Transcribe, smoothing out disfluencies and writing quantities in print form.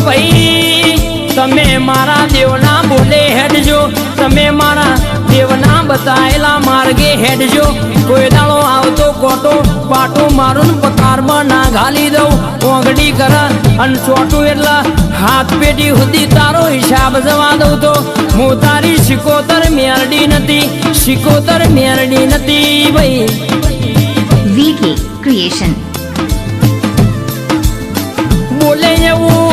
ભાઈ તમે મારા દેવના બોલે હેડજો, તમે મારા દેવના બતાયેલા માર્ગે હેડજો. કોઈ દાડો આવતો કોટો પાટો મારું પકારમાં ના ઘાલી દઉં. ઓગડી કર અને ચોટું એટલે હાથ પેટી સુધી તારો હિસાબ જવા દઉં. તો હું તારી શિકોતર મેરડી નથી, શિકોતર મેરડી નથી ભાઈ. VK Creation. બોલે એવું